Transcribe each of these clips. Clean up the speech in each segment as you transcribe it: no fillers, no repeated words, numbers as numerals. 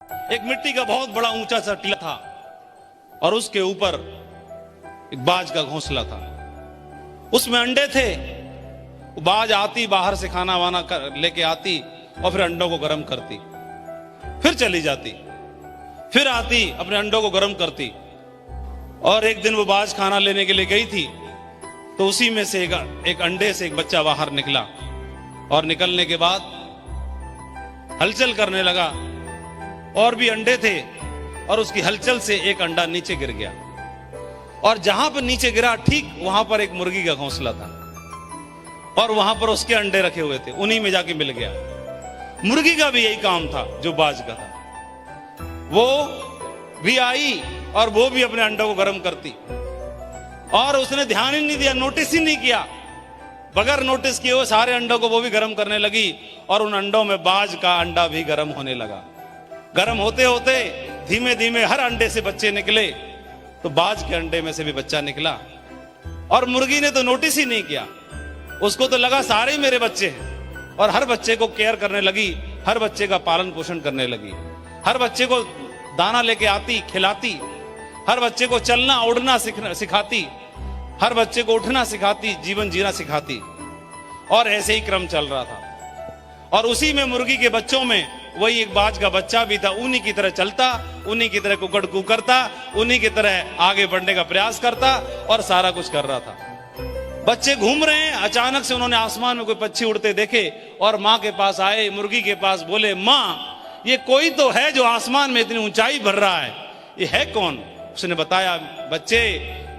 एक मिट्टी का बहुत बड़ा ऊंचा सा टीला था और उसके ऊपर एक बाज का घोंसला था। उसमें अंडे थे। बाज आती, बाहर से खाना वाना लेके आती और फिर अंडों को गर्म करती, फिर चली जाती, फिर आती, अपने अंडों को गर्म करती। और एक दिन वो बाज खाना लेने के लिए गई थी तो उसी में से एक अंडे से एक बच्चा बाहर निकला और निकलने के बाद हलचल करने लगा। और भी अंडे थे और उसकी हलचल से एक अंडा नीचे गिर गया और जहां पर नीचे गिरा ठीक वहां पर एक मुर्गी का घोंसला था और वहां पर उसके अंडे रखे हुए थे, उन्हीं में जाके मिल गया। मुर्गी का भी यही काम था जो बाज का था। वो भी आई और वो भी अपने अंडों को गर्म करती और उसने ध्यान ही नहीं दिया, नोटिस ही नहीं किया। बगैर नोटिस किए वो सारे अंडों को वो भी गर्म करने लगी और उन अंडों में बाज का अंडा भी गर्म होने लगा। गर्म होते होते धीमे धीमे हर अंडे से बच्चे निकले तो बाज के अंडे में से भी बच्चा निकला। और मुर्गी ने तो नोटिस ही नहीं किया, उसको तो लगा सारे ही मेरे बच्चे हैं और हर बच्चे को केयर करने लगी, हर बच्चे का पालन पोषण करने लगी, हर बच्चे को दाना लेके आती, खिलाती, हर बच्चे को चलना उड़ना सिखाती, हर बच्चे को उठना सिखाती, जीवन जीना सिखाती। और ऐसे ही क्रम चल रहा था। और उसी में मुर्गी के बच्चों में वही एक बाज का बच्चा भी था। उन्हीं की तरह चलता, उन्हीं की तरह कुकड़ कू करता, उन्हीं की तरह आगे बढ़ने का प्रयास करता और सारा कुछ कर रहा था। बच्चे घूम रहे हैं, अचानक से उन्होंने आसमान में कोई पक्षी उड़ते देखे और माँ के पास आए, मुर्गी के पास, बोले माँ ये कोई तो है जो आसमान में इतनी ऊंचाई भर रहा है, ये है कौन? उसने बताया बच्चे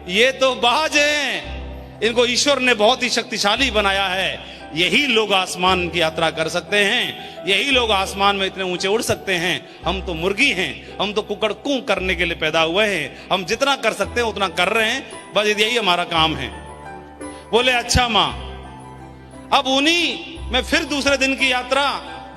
ये तो बाज हैं, इनको ईश्वर ने बहुत ही शक्तिशाली बनाया है, यही लोग आसमान की यात्रा कर सकते हैं, यही लोग आसमान में इतने ऊंचे उड़ सकते हैं। हम तो मुर्गी हैं, हम तो कुकड़ कू करने के लिए पैदा हुए हैं, हम जितना कर सकते हैं उतना कर रहे हैं, बस यही हमारा काम है। बोले अच्छा माँ। अब उन्हीं में फिर दूसरे दिन की यात्रा,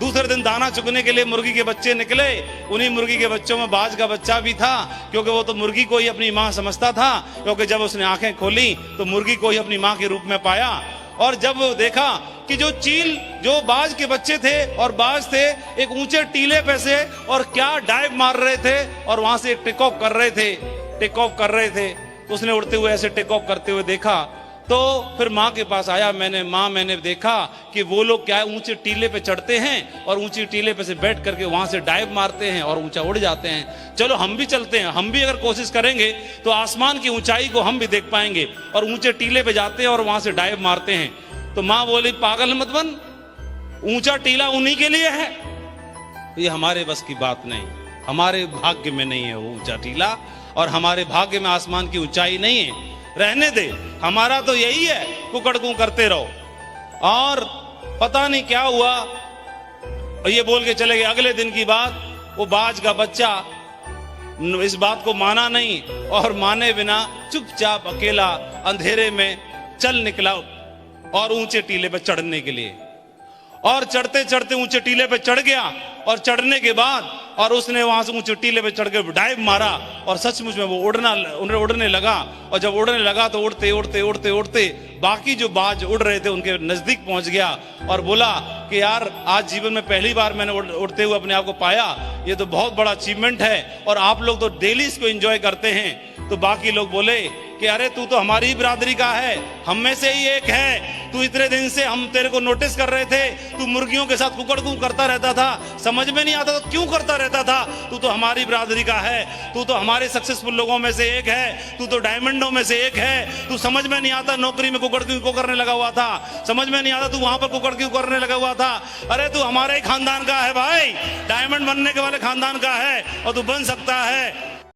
दूसरे दिन दाना चुगने के लिए मुर्गी के बच्चे निकले। उन्हीं मुर्गी के बच्चों में बाज का बच्चा भी था, क्योंकि वो तो मुर्गी को ही अपनी माँ समझता था, क्योंकि जब उसने आंखें खोली तो मुर्गी को ही अपनी माँ के रूप में पाया। और जब वो देखा कि जो बाज के बच्चे थे और बाज थे एक ऊंचे टीले पे से और क्या डाइव मार रहे थे और वहां से टेक ऑफ कर रहे थे, तो उसने उड़ते हुए ऐसे टेक ऑफ करते हुए देखा। तो फिर माँ के पास आया, मैंने देखा कि वो लोग क्या ऊंचे टीले पे चढ़ते हैं और ऊंची टीले पे से बैठ करके वहां से डाइव मारते हैं और ऊंचा उड़ जाते हैं। चलो हम भी चलते हैं, हम भी अगर कोशिश करेंगे तो आसमान की ऊंचाई को हम भी देख पाएंगे। और ऊंचे टीले पे जाते हैं और वहां से डाइव मारते हैं। तो माँ बोली पागल मत बन, ऊंचा टीला उन्हीं के लिए है, ये हमारे बस की बात नहीं, हमारे भाग्य में नहीं है वो ऊंचा टीला और हमारे भाग्य में आसमान की ऊंचाई नहीं है, रहने दे, हमारा तो यही है कुकड़ कू करते रहो। और पता नहीं क्या हुआ, और ये बोल के चले गए। अगले दिन की बात, वो बाज का बच्चा इस बात को माना नहीं और माने बिना चुपचाप अकेला अंधेरे में चल निकला और ऊंचे टीले पे चढ़ने के लिए। और चढ़ते चढ़ते ऊंचे टीले पे चढ़ गया और चढ़ने के बाद और उसने वहां से ऊंचे टीले पे चढ़ के डाइव मारा और सचमुच में वो उड़ने लगा। और जब उड़ने लगा तो उड़ते उड़ते उड़ते उड़ते बाकी जो बाज उड़ रहे थे उनके नजदीक पहुंच गया और बोला कि यार आज जीवन में पहली बार मैंने उड़ते हुए अपने आप को पाया, ये तो बहुत बड़ा अचीवमेंट है और आप लोग तो डेली इसको एंजॉय करते हैं। तो बाकी लोग बोले कि अरे तू तो हमारी बिरादरी का है, हम में से ही एक है, तू इतने दिन से हम तेरे को नोटिस कर रहे थे, तू मुर्गियों के साथ कुकड़ कू करता रहता था, समझ में नहीं आता तो क्यों करता रहता था, तू तो हमारी बिरादरी का है, तू तो हमारे सक्सेसफुल लोगों में से एक है, तू तो डायमंडों में से एक है, तू समझ में नहीं आता नौकरी में कुकड़ क्यों करने लगा हुआ था, समझ में नहीं आता तू वहां पर कुकड़ क्यों करने लगा हुआ था। अरे तू हमारे ही खानदान का है भाई, डायमंड बनने के वाले खानदान का है और तू बन सकता है।